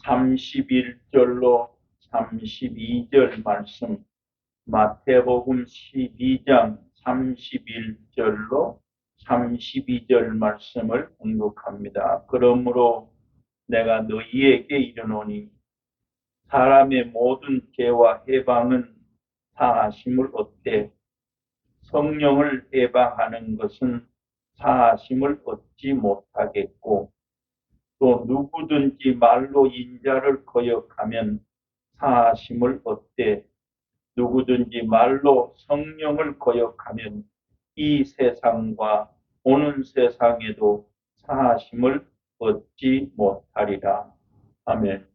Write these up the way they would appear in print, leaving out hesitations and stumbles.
31절로 32절 말씀, 마태복음 12장 31절로 32절 말씀을 공독합니다. 그러므로 내가 너희에게 이르노니 사람의 모든 죄와 해방은 사하심을 얻되 성령을 해방하는 것은 사하심을 얻지 못하겠고, 또 누구든지 말로 인자를 거역하면 사하심을 얻되 누구든지 말로 성령을 거역하면 이 세상과 오는 세상에도 사하심을 얻지 못하리라. 아멘.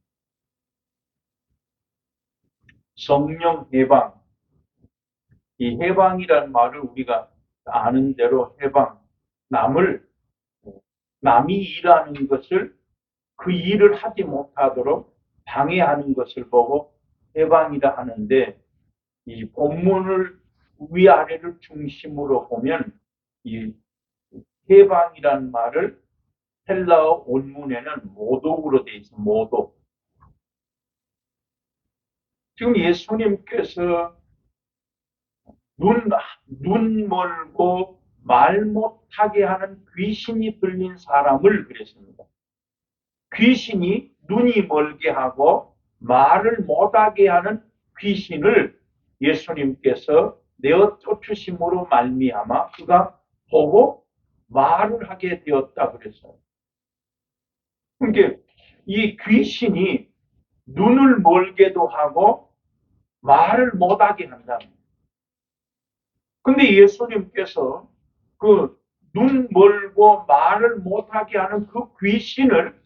성령 해방. 이 해방이란 말을 우리가 아는 대로 해방. 남이 일하는 것을 그 일을 하지 못하도록 방해하는 것을 보고 해방이라 하는데, 이 본문을 위아래를 중심으로 보면 이 해방이란 말을 헬라어 원문에는 모독으로 되어 있어요. 모독. 지금 예수님께서 눈 멀고 말 못하게 하는 귀신이 들린 사람을 그랬습니다. 귀신이 눈이 멀게 하고 말을 못하게 하는 귀신을 예수님께서 내어 쫓으심으로 말미암아 그가 보고 말을 하게 되었다 그랬어요. 그러니까 이 귀신이 눈을 멀게도 하고 말을 못하게 한다. 근데 예수님께서 그 눈 멀고 말을 못하게 하는 그 귀신을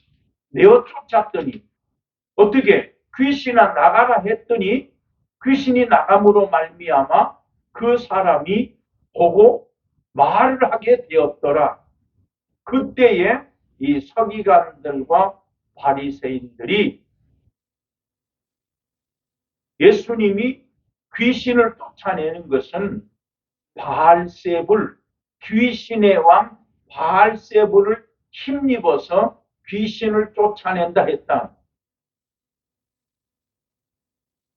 내어 쫓았더니, 어떻게 귀신아 나가라 했더니 귀신이 나감으로 말미암아 그 사람이 보고 말을 하게 되었더라. 그때에 이 서기관들과 바리새인들이 예수님이 귀신을 쫓아내는 것은 바알세불, 귀신의 왕 바알세불을 힘입어서 귀신을 쫓아낸다 했다.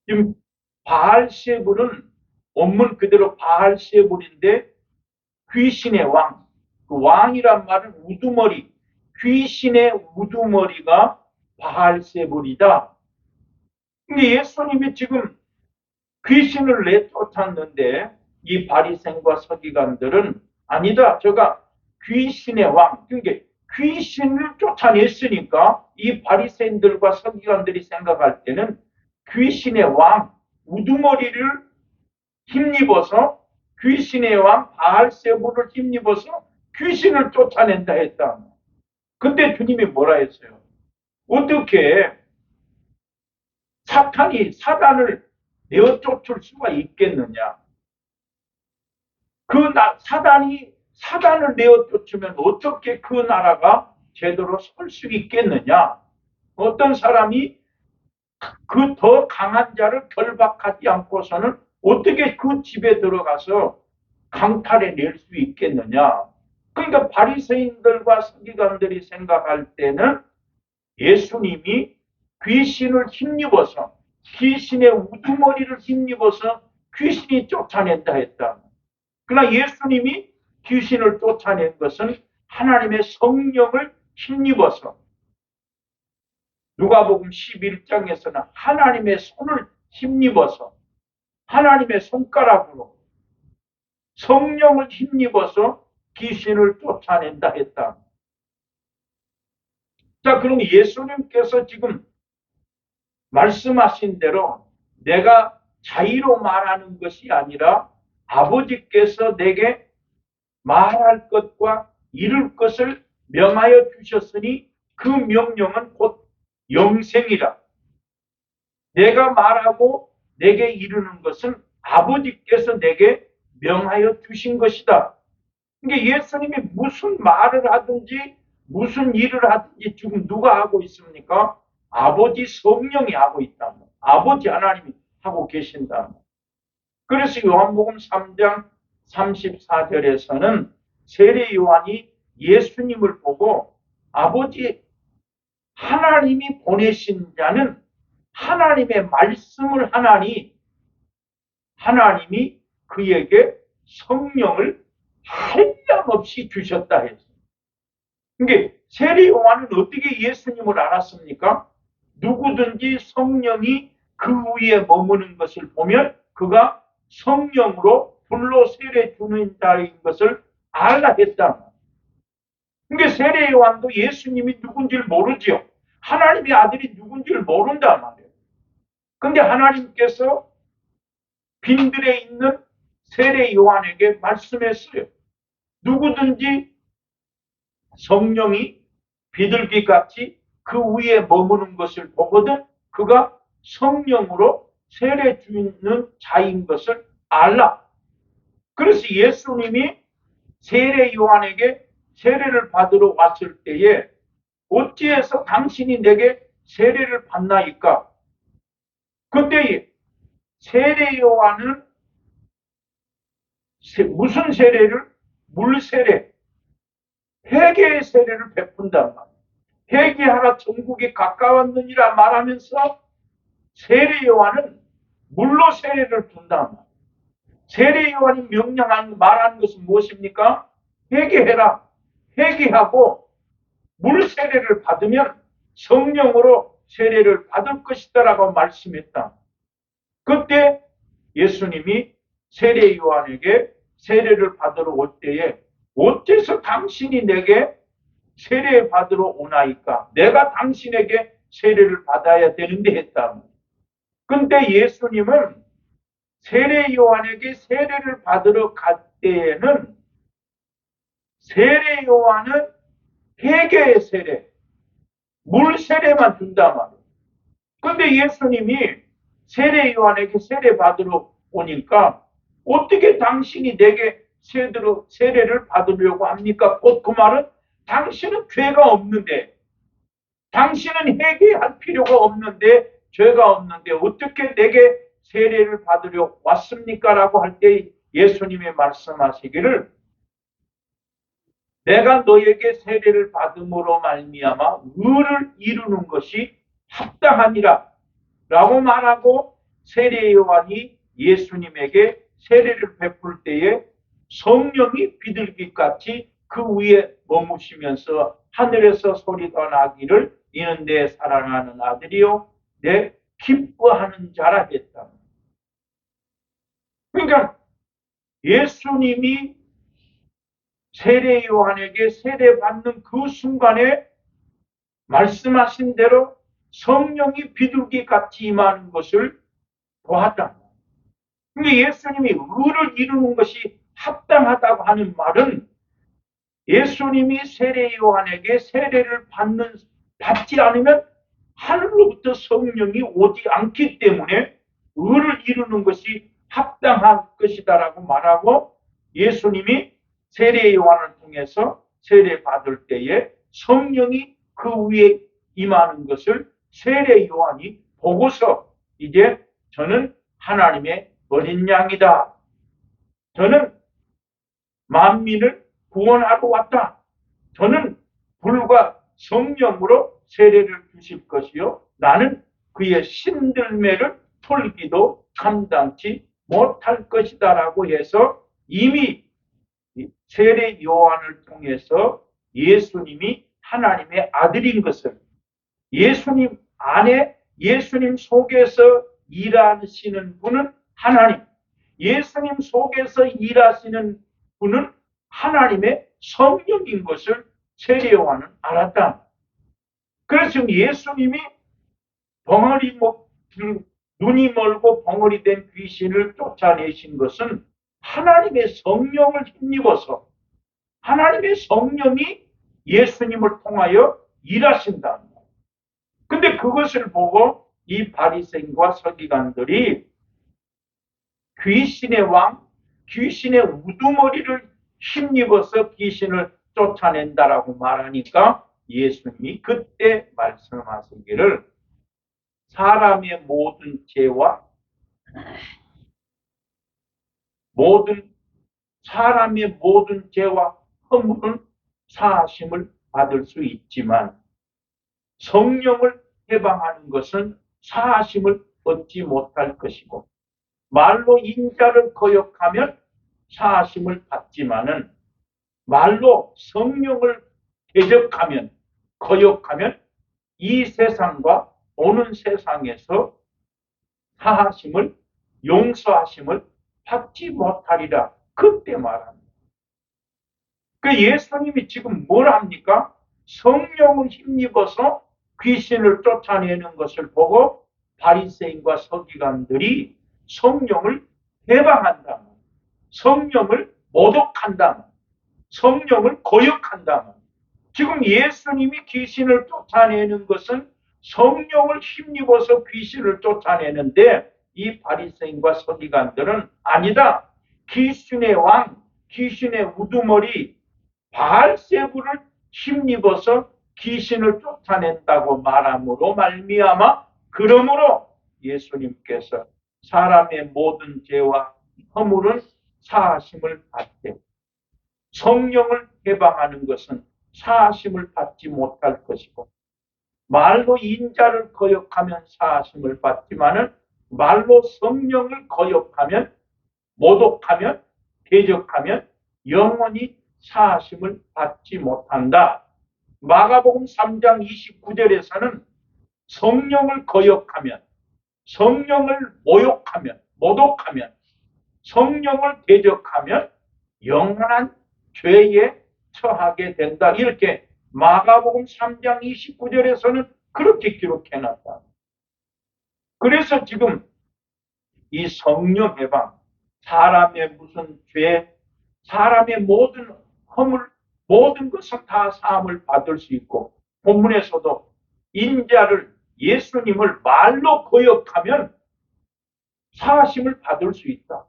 지금 바알세불은 원문 그대로 바알세불인데 귀신의 왕, 그 왕이란 말은 우두머리, 귀신의 우두머리가 바알세불이다. 근데 예수님이 지금 귀신을 내쫓았는데 이 바리새인과 서기관들은 아니다, 저가 귀신의 왕, 그러니까 귀신을 쫓아냈으니까 이 바리새인들과 서기관들이 생각할 때는 귀신의 왕 우두머리를 힘입어서 귀신의 왕 바알세불을 힘입어서 귀신을 쫓아낸다 했다. 그때 주님이 뭐라 했어요? 어떻게 사단을 내어 쫓을 수가 있겠느냐? 사단을 내어 쫓으면 어떻게 그 나라가 제대로 설 수 있겠느냐? 어떤 사람이 그 더 강한 자를 결박하지 않고서는 어떻게 그 집에 들어가서 강탈해 낼 수 있겠느냐? 그러니까 바리새인들과 서기관들이 생각할 때는 예수님이 귀신을 힘입어서, 귀신의 우두머리를 힘입어서 귀신이 쫓아낸다 했다. 그러나 예수님이 귀신을 쫓아낸 것은 하나님의 성령을 힘입어서, 누가복음 11장에서는 하나님의 손을 힘입어서, 하나님의 손가락으로 성령을 힘입어서 귀신을 쫓아낸다 했다. 자, 그럼 예수님께서 지금 말씀하신 대로 내가 자의로 말하는 것이 아니라 아버지께서 내게 말할 것과 이룰 것을 명하여 주셨으니 그 명령은 곧 영생이라. 내가 말하고 내게 이루는 것은 아버지께서 내게 명하여 주신 것이다. 그러니까 예수님이 무슨 말을 하든지 무슨 일을 하든지 지금 누가 하고 있습니까? 아버지 성령이 하고 있다. 아버지 하나님이 하고 계신다. 그래서 요한복음 3장 34절에서는 세례 요한이 예수님을 보고 아버지 하나님이 보내신 자는 하나님의 말씀을 하나니 하나님이 그에게 성령을 한량없이 주셨다 했어요. 그러니까 세례 요한은 어떻게 예수님을 알았습니까? 누구든지 성령이 그 위에 머무는 것을 보면 그가 성령으로 불로 세례 주는 자인 것을 알라 했다. 그러니까 세례 요한도 예수님이 누군지를 모르지요. 하나님의 아들이 누군지를 모른단 말이에요. 근데 하나님께서 빈들에 있는 세례 요한에게 말씀했어요. 누구든지 성령이 비둘기같이 그 위에 머무는 것을 보거든 그가 성령으로 세례 주는 자인 것을 알라. 그래서 예수님이 세례 요한에게 세례를 받으러 왔을 때에 어찌해서 당신이 내게 세례를 받나이까? 근데 세례 요한은 무슨 세례를? 물 세례, 회개의 세례를 베푼단 말이에요. 회개하라 천국이 가까웠느니라 말하면서 세례 요한은 물로 세례를 준단 말이에요. 세례 요한이 명령한 말하는 것은 무엇입니까? 회개해라. 회개하고 물 세례를 받으면 성령으로 세례를 받을 것이다라고 말씀했다. 그때 예수님이 세례 요한에게 세례를 받으러 올 때에 어째서 당신이 내게 세례 받으러 오나이까? 내가 당신에게 세례를 받아야 되는데 했다. 근데 예수님은 세례 요한에게 세례를 받으러 갈 때에는 세례 요한은 회개의 세례, 물 세례만 준단 말이에요. 근데 예수님이 세례 요한에게 세례 받으러 오니까 어떻게 당신이 내게 세례를 받으려고 합니까? 곧 그 말은 당신은 죄가 없는데 당신은 회개할 필요가 없는데 죄가 없는데 어떻게 내게 세례를 받으려 왔습니까? 라고 할 때 예수님이 말씀하시기를 내가 너에게 세례를 받음으로 말미암아 의를 이루는 것이 합당하니라 라고 말하고 세례 요한이 예수님에게 세례를 베풀 때에 성령이 비둘기같이 그 위에 머무시면서 하늘에서 소리가 나기를 이는 내 사랑하는 아들이요 내 기뻐하는 자라 했다. 그러니까 예수님이 세례 요한에게 세례받는 그 순간에 말씀하신 대로 성령이 비둘기같이 임하는 것을 보았다. 그러니까 예수님이 의를 이루는 것이 합당하다고 하는 말은 예수님이 세례 요한에게 세례를 받지 않으면 하늘로부터 성령이 오지 않기 때문에 의를 이루는 것이 합당한 것이다라고 말하고 예수님이 세례 요한을 통해서 세례 받을 때에 성령이 그 위에 임하는 것을 세례 요한이 보고서 이제 저는 하나님의 어린 양이다. 저는 만민을 구원하러 왔다. 저는 불과 성령으로 세례를 주실 것이요. 나는 그의 신들매를 털기도 감당치 못할 것이다 라고 해서 이미 세례 요한을 통해서 예수님이 하나님의 아들인 것을 예수님 안에 예수님 속에서 일하시는 분은 하나님, 예수님 속에서 일하시는 분은 하나님의 성령인 것을 세례 요한은 알았다. 그래서 예수님이 눈이 멀고 벙어리 된 귀신을 쫓아내신 것은 하나님의 성령을 힘입어서 하나님의 성령이 예수님을 통하여 일하신다. 근데 그것을 보고 이 바리새인과 서기관들이 귀신의 왕, 귀신의 우두머리를 힘입어서 귀신을 쫓아낸다라고 말하니까 예수님이 그때 말씀하시기를 사람의 모든 죄와 사람의 모든 죄와 허물은 사하심을 받을 수 있지만 성령을 해방하는 것은 사하심을 얻지 못할 것이고, 말로 인자를 거역하면 사하심을 받지만은 말로 성령을 대적하면, 거역하면 이 세상과 오는 세상에서 사하심을, 용서하심을 받지 못하리라. 그때 말합니다. 그 예수님이 지금 뭘 합니까? 성령을 힘입어서 귀신을 쫓아내는 것을 보고 바리새인과 서기관들이 성령을 해방한다, 성령을 모독한다, 성령을 거역한다. 지금 예수님이 귀신을 쫓아내는 것은 성령을 힘입어서 귀신을 쫓아내는데, 이 바리새인과 서기관들은 아니다, 귀신의 왕, 귀신의 우두머리 바알세불을 힘입어서 귀신을 쫓아낸다고 말함으로 말미암아, 그러므로 예수님께서 사람의 모든 죄와 허물은 사하심을 받되 성령을 해방하는 것은 사하심을 받지 못할 것이고, 말로 인자를 거역하면 사하심을 받지만은 말로 성령을 거역하면, 모독하면, 대적하면 영원히 사하심을 받지 못한다. 마가복음 3장 29절에서는 성령을 거역하면, 성령을 모욕하면, 모독하면, 성령을 대적하면 영원한 죄에 처하게 된다. 이렇게 마가복음 3장 29절에서는 그렇게 기록해놨다. 그래서 지금 이 성령 해방, 사람의 무슨 죄, 사람의 모든 허물, 모든 것은 다 사함을 받을 수 있고, 본문에서도 인자를, 예수님을 말로 거역하면 사하심을 받을 수 있다.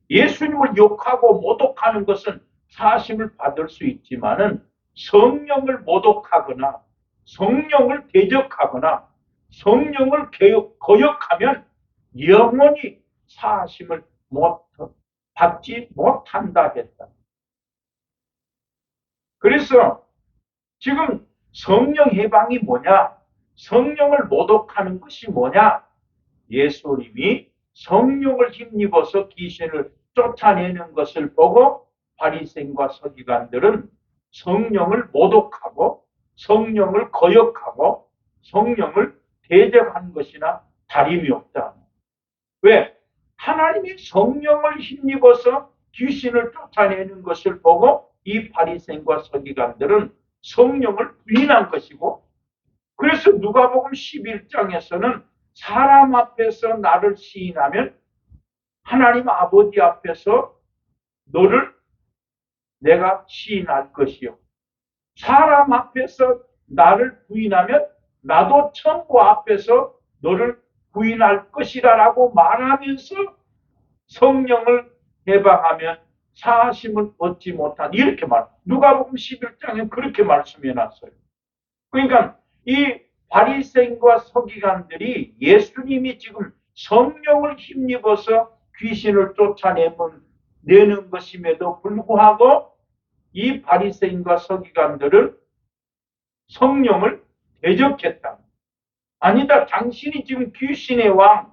예수님을 욕하고 모독하는 것은 사하심을 받을 수 있지만은 성령을 모독하거나 성령을 대적하거나 성령을 거역하면 영원히 사하심을 받지 못한다 했다. 그래서 지금 성령 해방이 뭐냐? 성령을 모독하는 것이 뭐냐? 예수님이 성령을 힘입어서 귀신을 쫓아내는 것을 보고 바리새인과 서기관들은 성령을 모독하고 성령을 거역하고 성령을 대적한 것이나 다름이 없다. 왜? 하나님이 성령을 힘입어서 귀신을 쫓아내는 것을 보고 이 바리새인과 서기관들은 성령을 부인한 것이고, 그래서 누가복음 11장에서는 사람 앞에서 나를 시인하면 하나님 아버지 앞에서 너를 내가 시인할 것이요, 사람 앞에서 나를 부인하면 나도 천부 앞에서 너를 부인할 것이라고 말하면서 성령을 해방하면 사하심을 얻지 못한, 이렇게 누가복음 11장에 그렇게 말씀해 놨어요. 그러니까 이 바리새인과 서기관들이 예수님이 지금 성령을 힘입어서 귀신을 쫓아내는 것임에도 불구하고 이 바리새인과 서기관들은 성령을 대적했다. 아니다, 당신이 지금 귀신의 왕,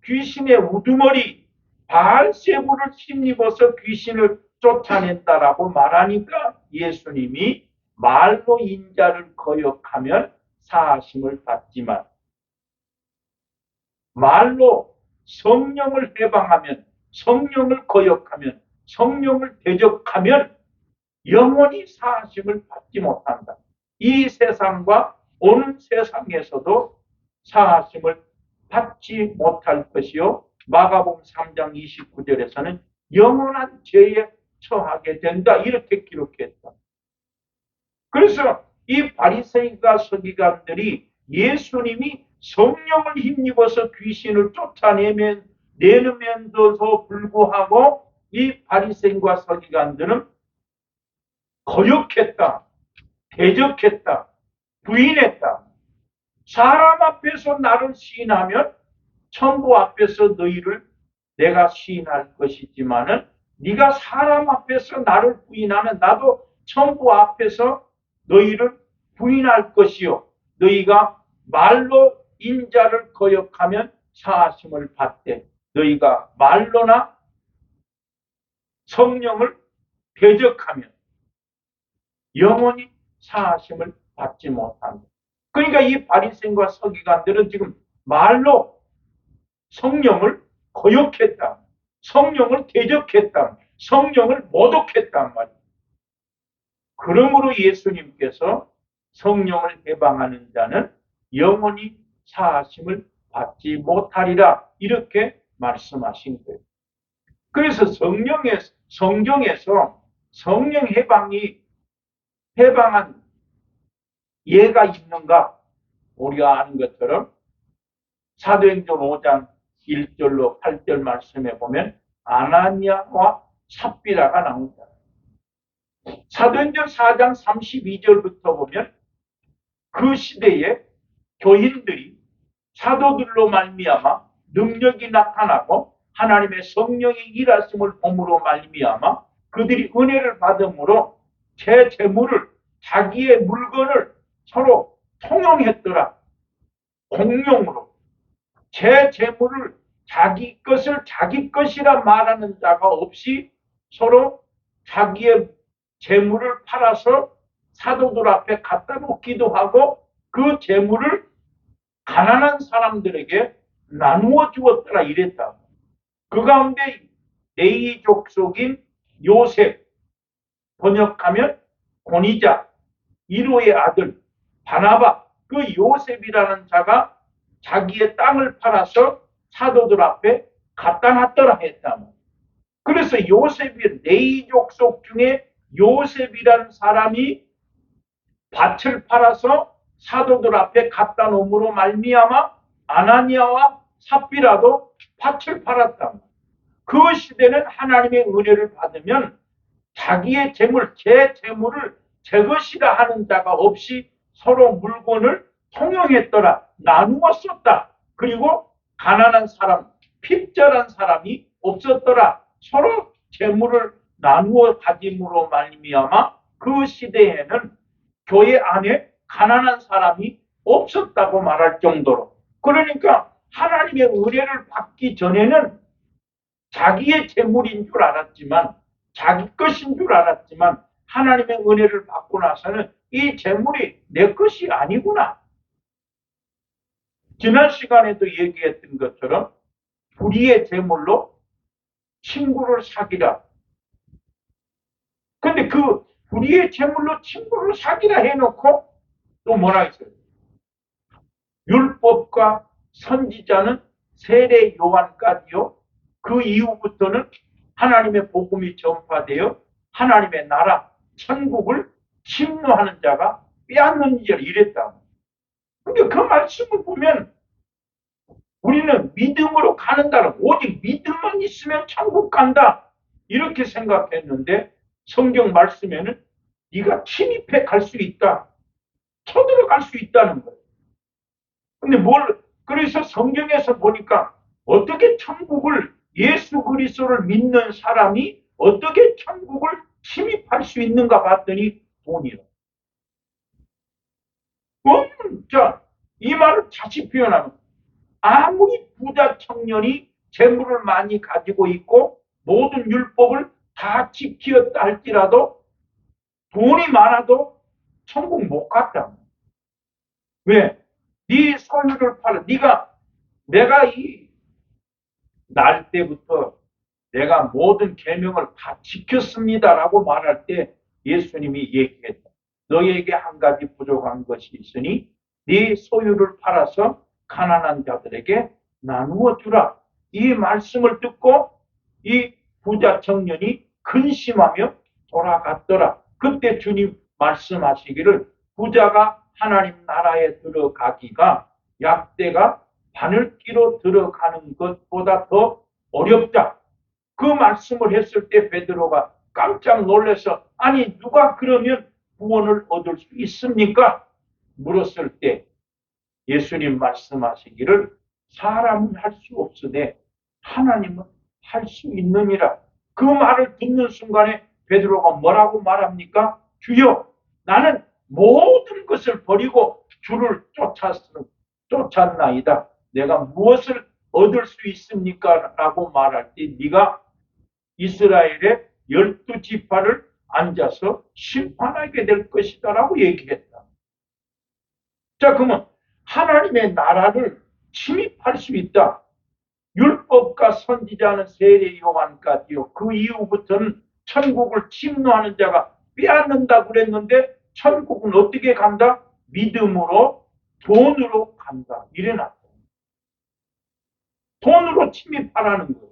귀신의 우두머리 바알세불을 힘입어서 귀신을 쫓아낸다라고 말하니까 예수님이 말로 인자를 거역하면 사하심을 받지만 말로 성령을 해방하면, 성령을 거역하면, 성령을 대적하면 영원히 사하심을 받지 못한다. 이 세상과 오는 세상에서도 사하심을 받지 못할 것이요, 마가복음 3장 29절에서는 영원한 죄에 처하게 된다. 이렇게 기록했다. 그래서 이 바리새인과 서기관들이 예수님이 성령을 힘입어서 귀신을 쫓아내면서도 불구하고 이 바리새인과 서기관들은 거역했다, 대적했다, 부인했다. 사람 앞에서 나를 시인하면 천부 앞에서 너희를 내가 시인할 것이지만은 네가 사람 앞에서 나를 부인하면 나도 천부 앞에서 너희를 부인할 것이요, 너희가 말로 인자를 거역하면 사하심을 받되 너희가 말로나 성령을 대적하면 영원히 사하심을 받지 못한다. 그러니까 이 바리새인과 서기관들은 지금 말로 성령을 거역했다. 성령을 대적했다. 성령을 모독했단 말이에요. 그러므로 예수님께서 성령을 해방하는 자는 영원히 사하심을 받지 못하리라 이렇게 말씀하신 거예요. 그래서 성경에서 성령 해방한 예가 있는가? 우리가 아는 것처럼 사도행전 5장 1절로 8절 말씀에 보면 아나니아와 삽비라가 나온다. 사도행전 4장 32절부터 보면 그 시대에 교인들이 사도들로 말미암아 능력이 나타나고 하나님의 성령이 일하심을 봄으로 말미암아 그들이 은혜를 받음으로 제 재물을 자기의 물건을 서로 통용했더라. 공용으로 제 재물을 자기 것을 자기 것이라 말하는 자가 없이 서로 자기의 재물을 팔아서 사도들 앞에 갖다 놓기도 하고 그 재물을 가난한 사람들에게 나누어 주었더라 이랬다. 그 가운데 레위 족속인 요셉, 번역하면 고니자, 이로의 아들 바나바, 그 요셉이라는 자가 자기의 땅을 팔아서 사도들 앞에 갖다 놨더라 했다. 그래서 요셉이 레위 족속 중에 요셉이라는 사람이 밭을 팔아서 사도들 앞에 갖다 놓음으로 말미암아 아나니아와 삽비라도 밭을 팔았다. 그 시대는 하나님의 은혜를 받으면 자기의 재물, 제 재물을 제 것이라 하는 자가 없이 서로 물건을 통용했더라. 나누어 썼다. 그리고 가난한 사람, 핍절한 사람이 없었더라. 서로 재물을 나누어 가짐으로 말미암아 그 시대에는 교회 안에 가난한 사람이 없었다고 말할 정도로, 그러니까 하나님의 은혜를 받기 전에는 자기의 재물인 줄 알았지만, 자기 것인 줄 알았지만 하나님의 은혜를 받고 나서는 이 재물이 내 것이 아니구나. 지난 시간에도 얘기했던 것처럼 불의의 재물로 친구를 사귀라. 근데 그 불의의 재물로 친구를 사귀라 해놓고 또 뭐라 했어요? 율법과 선지자는 세례 요한까지요. 그 이후부터는 하나님의 복음이 전파되어 하나님의 나라, 천국을 침노하는 자가 빼앗는지라 이랬다. 근데 그 말씀을 보면 우리는 믿음으로 가는다는, 오직 믿음만 있으면 천국 간다 이렇게 생각했는데 성경 말씀에는 네가 침입해 갈 수 있다, 쳐들어갈 수 있다는 거예요. 근데 그래서 성경에서 보니까 어떻게 천국을, 예수 그리스도를 믿는 사람이 어떻게 천국을 침입할 수 있는가 봤더니 돈이라. 자, 이 말을 다시 표현하면 아무리 부자 청년이 재물을 많이 가지고 있고 모든 율법을 다 지키었다 할지라도 돈이 많아도 천국 못 갔다. 왜? 네 소유를 팔아. 내가 날 때부터 내가 모든 계명을 다 지켰습니다라고 말할 때 예수님이 얘기했다. 너에게 한 가지 부족한 것이 있으니 네 소유를 팔아서 가난한 자들에게 나누어 주라. 이 말씀을 듣고 이 부자 청년이 근심하며 돌아갔더라. 그때 주님 말씀하시기를 부자가 하나님 나라에 들어가기가 약대가 바늘기로 들어가는 것보다 더 어렵다. 그 말씀을 했을 때 베드로가 깜짝 놀라서 아니 누가 그러면 구원을 얻을 수 있습니까? 물었을 때 예수님 말씀하시기를 사람은 할 수 없으되 하나님은 할 수 있느니라. 그 말을 듣는 순간에 베드로가 뭐라고 말합니까? 주여, 나는 모든 것을 버리고 주를 쫓았나이다. 내가 무엇을 얻을 수 있습니까? 라고 말할 때 네가 이스라엘의 12지파를 앉아서 심판하게 될 것이다 라고 얘기했다. 자, 그러면 하나님의 나라를 침입할 수 있다. 율법과 선지자는 세례 요한까지요. 그 이후부터는 천국을 침노하는 자가 빼앗는다 그랬는데 천국은 어떻게 간다? 믿음으로, 돈으로 간다. 이래놨다. 돈으로 침입하라는 거예요.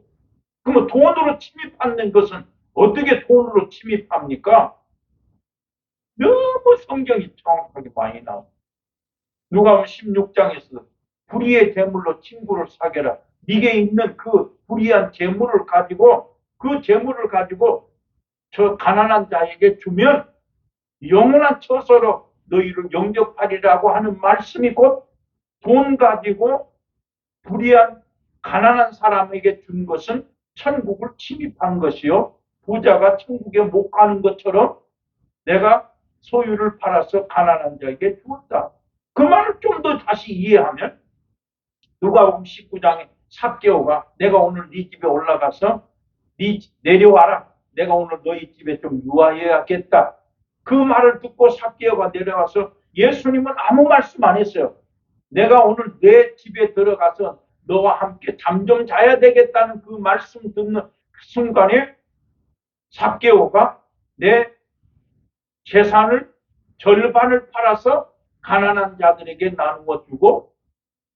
그러면 돈으로 침입하는 것은 어떻게 돈으로 침입합니까? 너무 성경이 정확하게 많이 나옵니다. 누가복음 16장에서 불의의 재물로 친구를 사귀라. 네게 있는 그 불의한 재물을 가지고 그 재물을 가지고 저 가난한 자에게 주면 영원한 처소로 너희를 영접하리라고 하는 말씀이 곧 돈 가지고 불의한 가난한 사람에게 준 것은 천국을 침입한 것이요. 부자가 천국에 못 가는 것처럼 내가 소유를 팔아서 가난한 자에게 주었다. 그 말을 좀 더 다시 이해하면 누가복음 19장에 삭개오가 내가 오늘 네 집에 올라가서 네 내려와라. 내가 오늘 너희 집에 좀 유하여야겠다. 그 말을 듣고 삭개오가 내려와서 예수님은 아무 말씀 안 했어요. 내가 오늘 내 집에 들어가서 너와 함께 잠 좀 자야 되겠다는 그 말씀 듣는 순간에 삭개오가 내 재산을 절반을 팔아서 가난한 자들에게 나누어 주고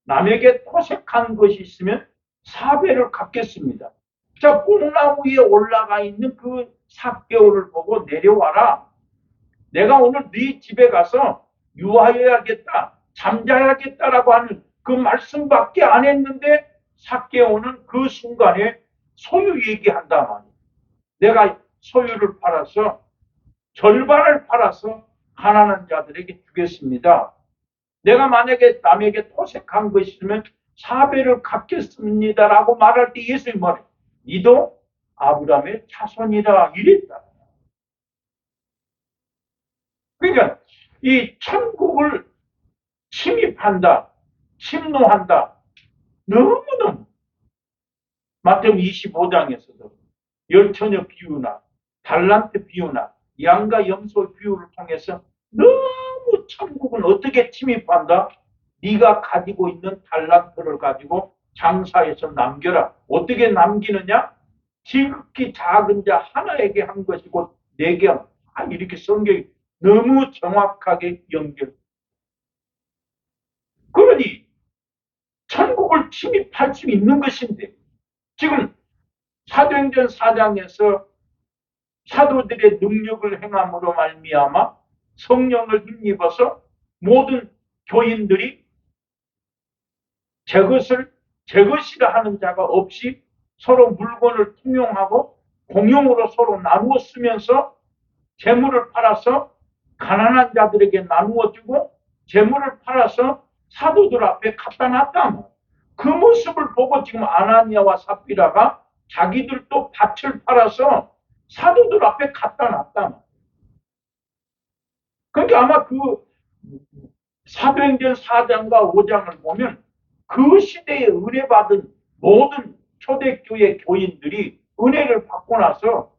남에게 토색한 것이 있으면 4배를 갚겠습니다. 자, 뽕나무 위에 올라가 있는 그 삭개오를 보고 내려와라. 내가 오늘 네 집에 가서 유하여야겠다, 잠자야겠다라고 하는 그 말씀밖에 안 했는데 삭개오는 그 순간에 소유 얘기한단 말이에요. 내가 소유를 팔아서 절반을 팔아서 가난한 자들에게 주겠습니다. 내가 만약에 남에게 토색한 것이 있으면 4배를 갚겠습니다라고 말할 때 예수님이 말해요. 니도 아브라함의 자손이라 이랬다. 그러니까 이 천국을 침입한다, 침노한다. 너무너무 마태복음 25장에서도 열처녀 비유나 달란트 비유나 양과 염소 비유를 통해서 너무 천국은 어떻게 침입한다? 네가 가지고 있는 달란트를 가지고 장사해서 남겨라. 어떻게 남기느냐? 지극히 작은 자 하나에게 한 것이고 내게 이렇게 성경이 너무 정확하게 연결. 그러니 천국을 침입할 수 있는 것인데 지금 사도행전 4장에서 사도들의 능력을 행함으로 말미암아 성령을 힘입어서 모든 교인들이 제것이라 하는 자가 없이 서로 물건을 통용하고 공용으로 서로 나누어 쓰면서 재물을 팔아서 가난한 자들에게 나누어 주고 재물을 팔아서 사도들 앞에 갖다 놨다. 그 모습을 보고 지금 아나니아와 삽비라가 자기들도 밭을 팔아서 사도들 앞에 갖다 놨다. 그러니까 아마 그 사도행전 4장과 5장을 보면 그 시대에 은혜받은 모든 초대교회 교인들이 은혜를 받고 나서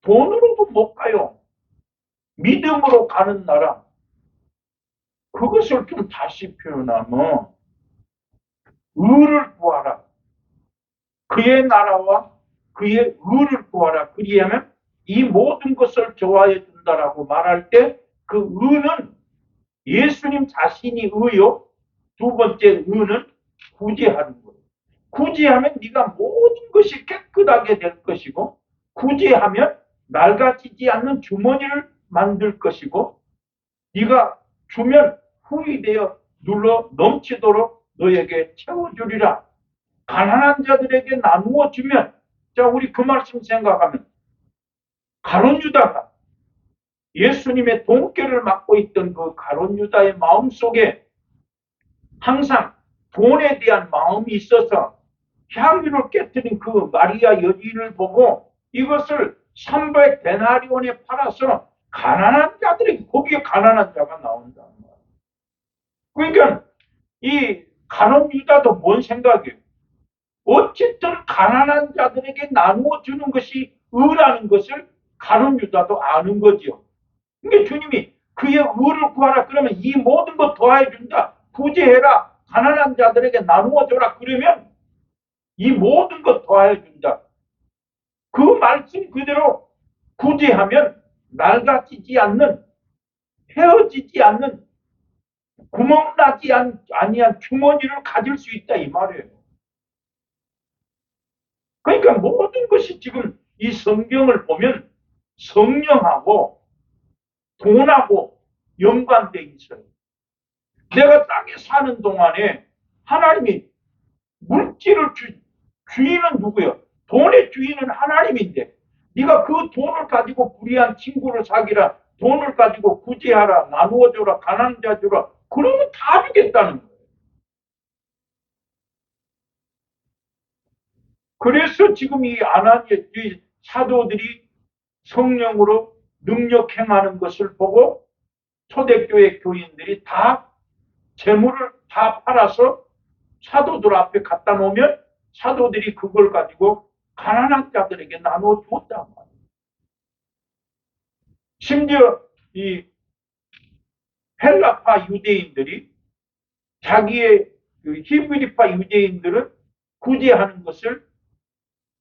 돈으로도 못 가요. 믿음으로 가는 나라. 그것을 좀 다시 표현하면 의를 구하라. 그의 나라와 그의 의를 구하라. 그리하면 이 모든 것을 좋아해 준다라고 말할 때 그 의는 예수님 자신이 의요. 두 번째 의는 구제하는 거예요. 구제하면 네가 모든 것이 깨끗하게 될 것이고 구제하면 낡아지지 않는 주머니를 만들 것이고 네가 주면 후이 되어 눌러 넘치도록 너에게 채워주리라. 가난한 자들에게 나누어 주면 자 우리 그 말씀 생각하면 가룟 유다가 예수님의 돈꾀를 맡고 있던 그 가룟 유다의 마음속에 항상 돈에 대한 마음이 있어서 향유를 깨뜨린 그 마리아 여인을 보고 이것을 300데나리온에 팔아서 가난한 자들에게 거기에 가난한 자가 나온다. 그러니까 이 가룟 유다도 뭔 생각이에요? 어쨌든 가난한 자들에게 나누어 주는 것이 의라는 것을 가룟 유다도 아는 거죠. 그러니까 주님이 그의 의를 구하라 그러면 이 모든 것 더해 준다. 구제해라. 가난한 자들에게 나누어 줘라. 그러면 이 모든 것 더해 준다. 그 말씀 그대로 구제하면 낡아지지 않는, 헤어지지 않는, 구멍나지 아니한 주머니를 가질 수 있다 이 말이에요. 그러니까 모든 것이 지금 이 성경을 보면 성령하고 돈하고 연관되어 있어요. 내가 땅에 사는 동안에 하나님이 물질을 주인은 누구예요? 돈의 주인은 하나님인데 네가 그 돈을 가지고 불의한 친구를 사귀라, 돈을 가지고 구제하라, 나누어줘라, 가난한 자 주라, 그러면 다 주겠다는 거예요. 그래서 지금 이 아나니아 사도들이 성령으로 능력 행하는 것을 보고 초대교회 교인들이 다 재물을 다 팔아서 사도들 앞에 갖다 놓으면 사도들이 그걸 가지고 가난한 자들에게 나눠 주었단 말이에요. 심지어 이 헬라파 유대인들이 자기의 히브리파 유대인들은 구제하는 것을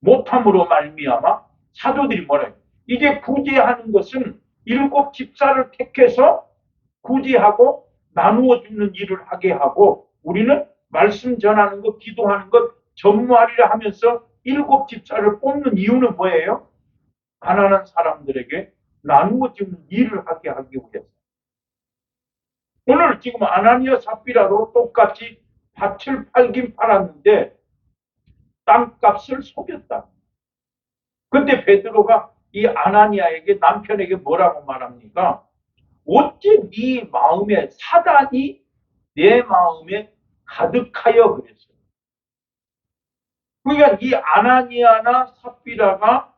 못함으로 말미암아 사도들이 뭐래요? 이제 구제하는 것은 7 집사를 택해서 구제하고 나누어 주는 일을 하게 하고 우리는 말씀 전하는 것, 기도하는 것 전무하리라 하면서 7 집사를 뽑는 이유는 뭐예요? 가난한 사람들에게 나누어 주는 일을 하게 하기 위해서. 오늘 지금 아나니아 삽비라도 똑같이 밭을 팔긴 팔았는데 땅값을 속였다. 근데 베드로가 이 아나니아에게 남편에게 뭐라고 말합니까? 어찌 네 마음에 사단이 내 마음에 가득하여 그랬어요. 그러니까 이 아나니아나 삽비라가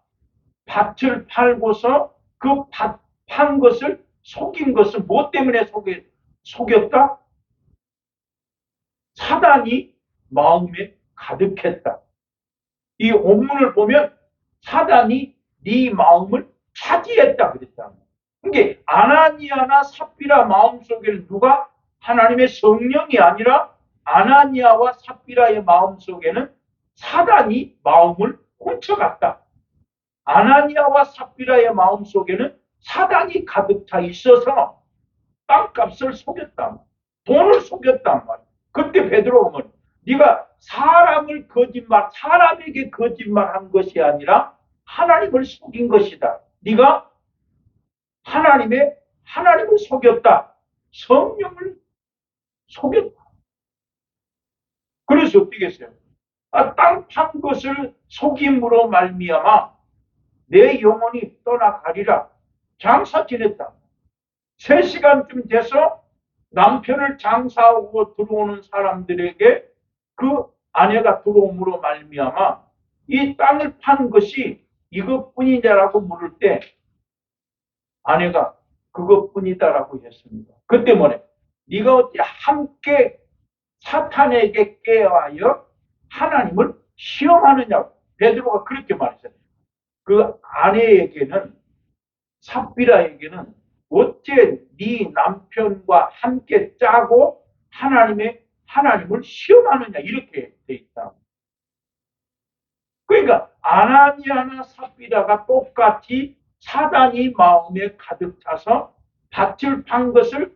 밭을 팔고서 그 밭 판 것을 속인 것은 무엇 때문에 속였다? 사단이 마음에 가득했다. 이 본문을 보면 사단이 네 마음을 차지했다 그랬다. 그러니까 아나니아나 삽비라 마음속에 누가 하나님의 성령이 아니라 아나니아와 삽비라의 마음속에는 사단이 마음을 훔쳐갔다. 아나니아와 삽비라의 마음속에는 사단이 가득 차 있어서 땅값을 속였다. 돈을 속였단 말이야. 그때 베드로가 뭐 네가 사람에게 거짓말한 것이 아니라 하나님을 속인 것이다. 네가 하나님을 속였다. 성령을 속였다. 그래서 어떻게 했어요? 땅 판 것을 속임으로 말미암아 내 영혼이 떠나가리라. 장사 지냈다. 3시간쯤 돼서 남편을 장사하고 들어오는 사람들에게 그 아내가 들어옴으로 말미암아 이 땅을 판 것이 이것뿐이냐라고 물을 때 아내가 그것뿐이다라고 했습니다. 그때 뭐래? 네가 어찌 함께 사탄에게 깨어하여 하나님을 시험하느냐고 베드로가 그렇게 말했어요. 그 아내에게는 삽비라에게는 어째 네 남편과 함께 짜고 하나님을 시험하느냐 이렇게 돼 있다. 그러니까 아나니아나 삽비라가 똑같이 사단이 마음에 가득 차서 밭을 판 것을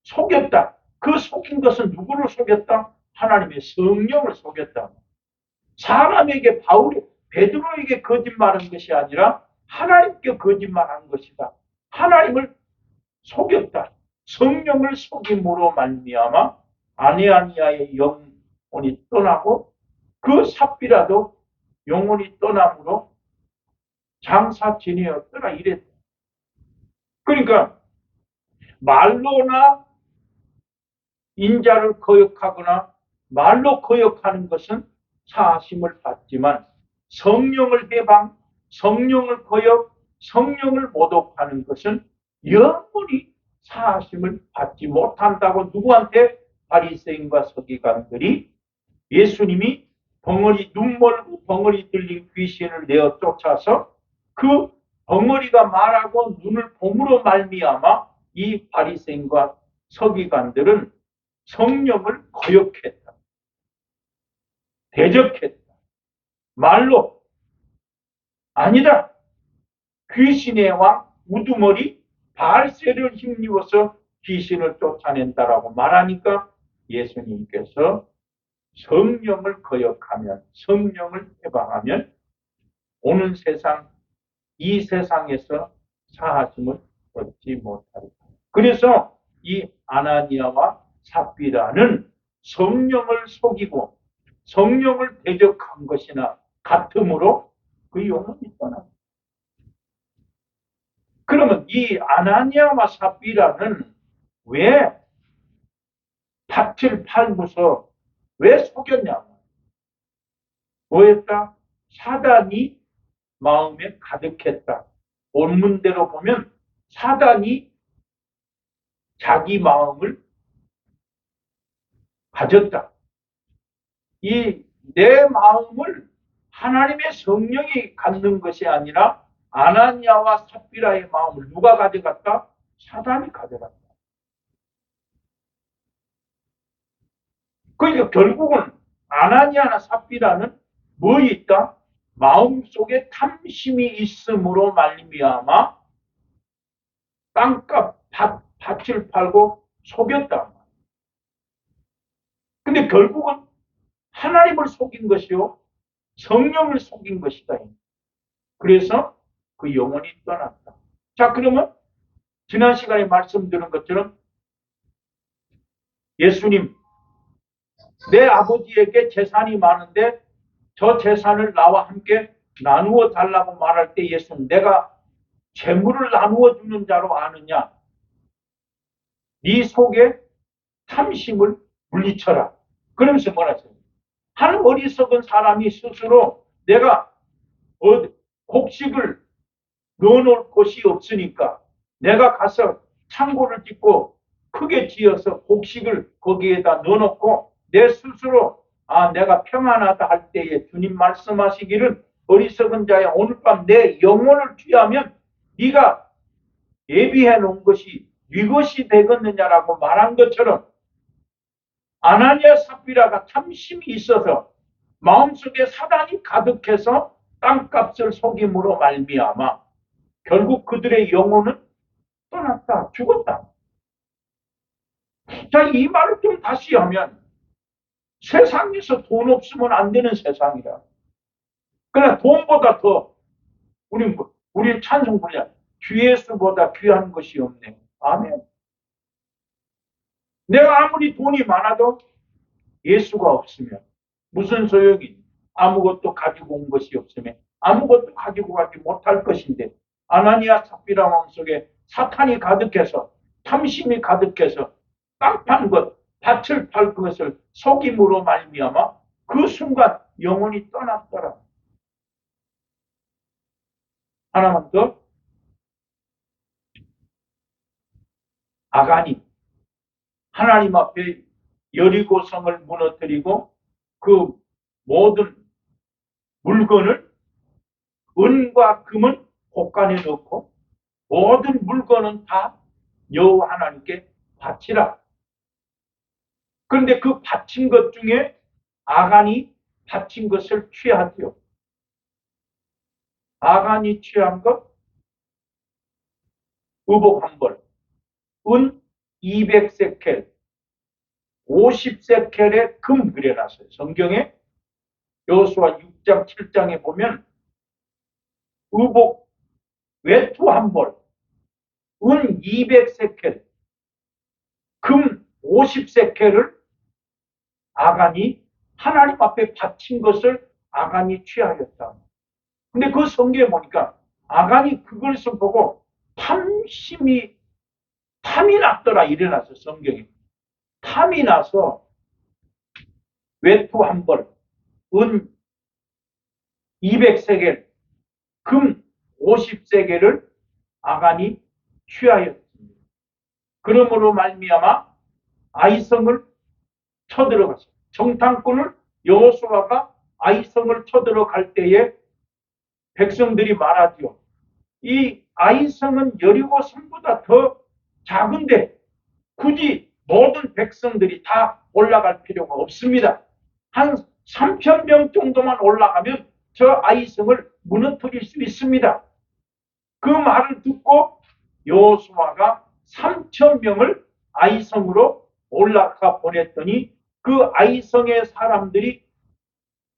속였다. 그 속인 것은 누구를 속였다? 하나님의 성령을 속였다. 사람에게 베드로에게 거짓말한 것이 아니라 하나님께 거짓말한 것이다. 하나님을 속였다. 성령을 속임으로 말미암아 아나니아의 영혼이 떠나고 그 삽비라도 영혼이 떠남으로 장사 지내었더라 이랬다. 그러니까 말로나 인자를 거역하거나 말로 거역하는 것은 사하심을 받지만 성령을 배방, 성령을 거역, 성령을 모독하는 것은 영원히 사하심을 받지 못한다고 누구한테? 바리새인과 서기관들이 예수님이 눈 멀고 벙어리 들린 귀신을 내어 쫓아서 그 벙어리가 말하고 눈을 봄으로 말미암아 이 바리새인과 서기관들은 성령을 거역했다. 대적했다. 말로 아니다. 귀신의 왕 우두머리 바알세를 힘입어서 귀신을 쫓아낸다라고 말하니까 예수님께서 성령을 거역하면, 성령을 해방하면 오는 세상, 이 세상에서 사하심을 얻지 못하리라. 그래서 이 아나니아와 삽비라는 성령을 속이고 성령을 대적한 것이나 같으므로 그 영혼이 떠납니다. 그러면 이 아나니아와 삽비라는 왜 밭을 팔고서 왜 속였냐? 뭐였다? 사단이 마음에 가득했다. 본문대로 보면 사단이 자기 마음을 가졌다. 이 내 마음을 하나님의 성령이 갖는 것이 아니라 아나니아와 삽비라의 마음을 누가 가져갔다? 사단이 가져갔다. 그러니까 결국은 아나니아나 삽비라는 뭐 있다? 마음속에 탐심이 있음으로 말미암아 땅값 밭을 팔고 속였다. 근데 결국은 하나님을 속인 것이요 성령을 속인 것이다. 그래서 그 영혼이 떠났다. 자, 그러면 지난 시간에 말씀드린 것처럼 예수님, 내 아버지에게 재산이 많은데 저 재산을 나와 함께 나누어 달라고 말할 때 예수는 내가 재물을 나누어 주는 자로 아느냐? 네 속에 탐심을 물리쳐라. 그러면서 뭐라 했어요? 한 어리석은 사람이 스스로 내가 곡식을 넣어놓을 곳이 없으니까 내가 가서 창고를 짓고 크게 지어서 곡식을 거기에다 넣어놓고 내 스스로 내가 평안하다 할 때에 주님 말씀하시기를 어리석은 자야 오늘 밤 내 영혼을 취하면 네가 예비해 놓은 것이 네 것이 되겠느냐라고 말한 것처럼 아나니아 삽비라가 탐심이 있어서 마음속에 사단이 가득해서 땅값을 속임으로 말미암아 결국 그들의 영혼은 떠났다, 죽었다. 자, 이 말을 좀 다시 하면 세상에서 돈 없으면 안 되는 세상이다. 그러나 돈보다 더 우리 찬송 부르자 주 예수보다 귀한 것이 없네. 아멘. 내가 아무리 돈이 많아도 예수가 없으면 무슨 소용이 아무것도 가지고 온 것이 없으면 아무것도 가지고 가지 못할 것인데 아나니아 삽비라 마음속에 사탄이 가득해서 탐심이 가득해서 땅 판 것, 밭을 팔 것을 속임으로 말미암아 그 순간 영혼이 떠났더라. 하나만 더. 아간이 하나님 앞에 여리고성을 무너뜨리고 그 모든 물건을 은과 금은 곳간에 넣고 모든 물건은 다 여호와 하나님께 바치라. 그런데 그 바친 것 중에 아간이 바친 것을 취하지요. 아간이 취한 것 의복 한 벌, 은 200세켈, 50세켈의 금 그려놨어요. 성경에 여호수아 6장 7장에 보면 의복 외투 한 벌, 은 200세켈, 금 50세켈을 아간이 하나님 앞에 바친 것을 아간이 취하였다. 근데 그 성경에 보니까 아간이 그것을 보고 탐이 났더라 일어났어. 성경에 탐이 나서 외투 한 벌, 은 200세겔, 금 50세겔을 아간이 취하였습니다. 그러므로 말미암아 아이성을 쳐들어갔어요. 정탐꾼을 여호수아가 아이성을 쳐들어갈 때에 백성들이 말하지요. 이 아이성은 여리고 성보다 더 작은데 굳이 모든 백성들이 다 올라갈 필요가 없습니다. 한 3,000명 정도만 올라가면 저 아이성을 무너뜨릴 수 있습니다. 그 말을 듣고 여호수아가 3,000명을 아이성으로 올라가 보냈더니 그 아이성의 사람들이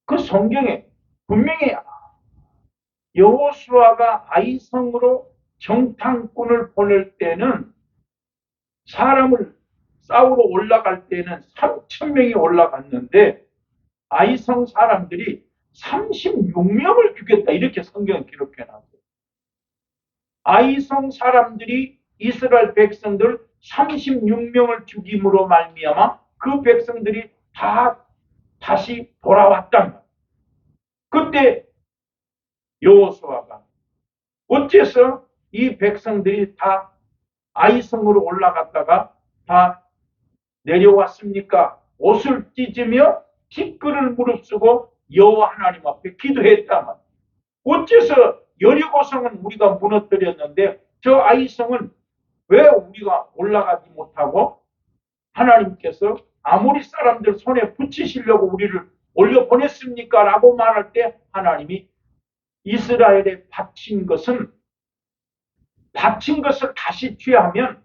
그 성경에 분명히 여호수아가 아이성으로 정탐꾼을 보낼 때는 사람을 싸우러 올라갈 때는 3,000명이 올라갔는데 아이성 사람들이 36명을 죽였다 이렇게 성경에 기록해 놨어요. 아이성 사람들이 이스라엘 백성들 36명을 죽임으로 말미암아 그 백성들이 다 다시 돌아왔단 말이에요. 그때 여호수아가 어째서 이 백성들이 다 아이성으로 올라갔다가 다 내려왔습니까? 옷을 찢으며 티끌을 무릅쓰고 여호와 하나님 앞에 기도했단 말이에요. 어째서 여리고성은 우리가 무너뜨렸는데 저 아이성은 왜 우리가 올라가지 못하고 하나님께서 아모리 사람들 손에 붙이시려고 우리를 올려보냈습니까? 라고 말할 때 하나님이 이스라엘에 바친 것을 다시 취하면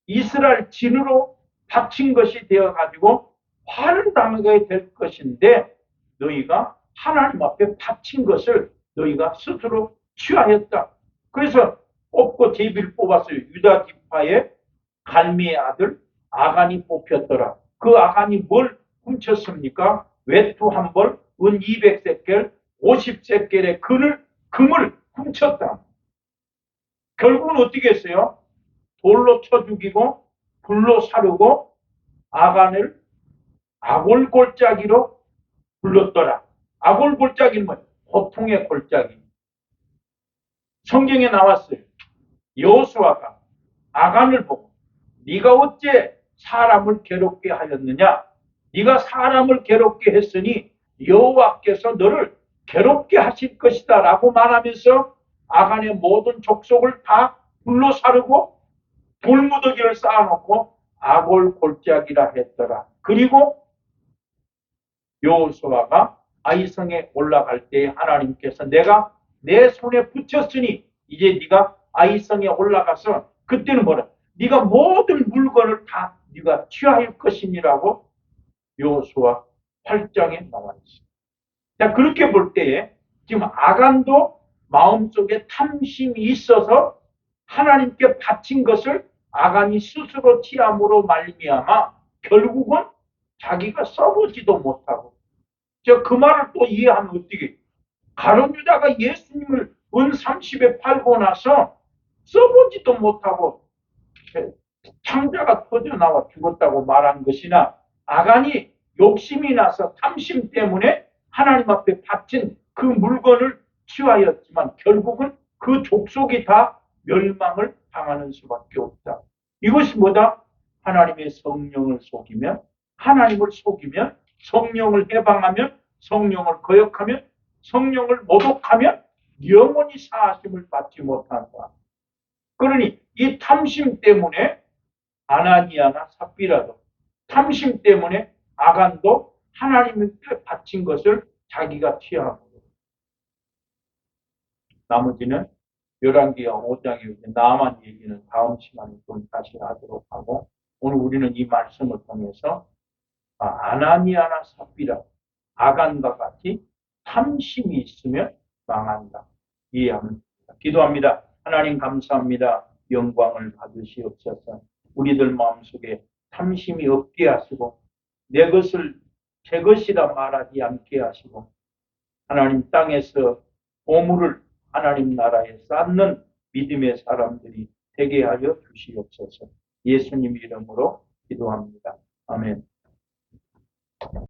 이스라엘 진으로 바친 것이 되어가지고 화를 당하게 될 것인데 너희가 하나님 앞에 바친 것을 너희가 스스로 취하였다. 그래서 뽑고 제비를 뽑았어요. 유다 지파의 갈미의 아들 아간이 뽑혔더라. 그 아간이 뭘 훔쳤습니까? 외투 한 벌, 은 200세겔, 50세겔의 금을 훔쳤다. 결국은 어떻게 했어요? 돌로 쳐 죽이고 불로 사르고 아간을 아골골짜기로 불렀더라. 아골골짜기는 뭐예요? 고통의 골짜기. 성경에 나왔어요. 여호수아가 아간을 보고 네가 어째 사람을 괴롭게 하였느냐? 네가 사람을 괴롭게 했으니 여호와께서 너를 괴롭게 하실 것이다 라고 말하면서 아간의 모든 족속을 다 불로 사르고 돌무더기를 쌓아놓고 아골골짜기라 했더라. 그리고 여호수아가 아이성에 올라갈 때 하나님께서 내가 내 손에 붙였으니 이제 네가 아이성에 올라가서 그때는 뭐라? 네가 모든 물건을 다 네가 취할 것이니라고 여호수아 8장에 나와 있습니다. 자, 그렇게 볼 때에 지금 아간도 마음속에 탐심이 있어서 하나님께 바친 것을 아간이 스스로 취함으로 말미암아 결국은 자기가 써보지도 못하고 그 말을 또 이해하면 어떻게 가룟 유다가 예수님을 은 30에 팔고 나서 써보지도 못하고 창자가 터져나와 죽었다고 말한 것이나 아간이 욕심이 나서 탐심 때문에 하나님 앞에 바친 그 물건을 취하였지만 결국은 그 족속이 다 멸망을 당하는 수밖에 없다. 이것이 뭐다? 하나님의 성령을 속이면 하나님을 속이면 성령을 해방하면 성령을 거역하면 성령을 모독하면 영원히 사하심을 받지 못한다. 그러니 이 탐심 때문에 아나니아나 삽비라도 탐심 때문에 아간도 하나님께 바친 것을 자기가 취하고 나머지는 열왕기하 5장의 나만 얘기는 다음 시간에 좀 다시 하도록 하고 오늘 우리는 이 말씀을 통해서 아나니아나 삽비라 아간과 같이 탐심이 있으면 망한다. 이해하면 기도합니다. 하나님 감사합니다. 영광을 받으시옵소서. 우리들 마음속에 탐심이 없게 하시고 내 것을 제 것이라 말하지 않게 하시고 하나님 땅에서 보물을 하나님 나라에 쌓는 믿음의 사람들이 되게 하여 주시옵소서. 예수님 이름으로 기도합니다. 아멘.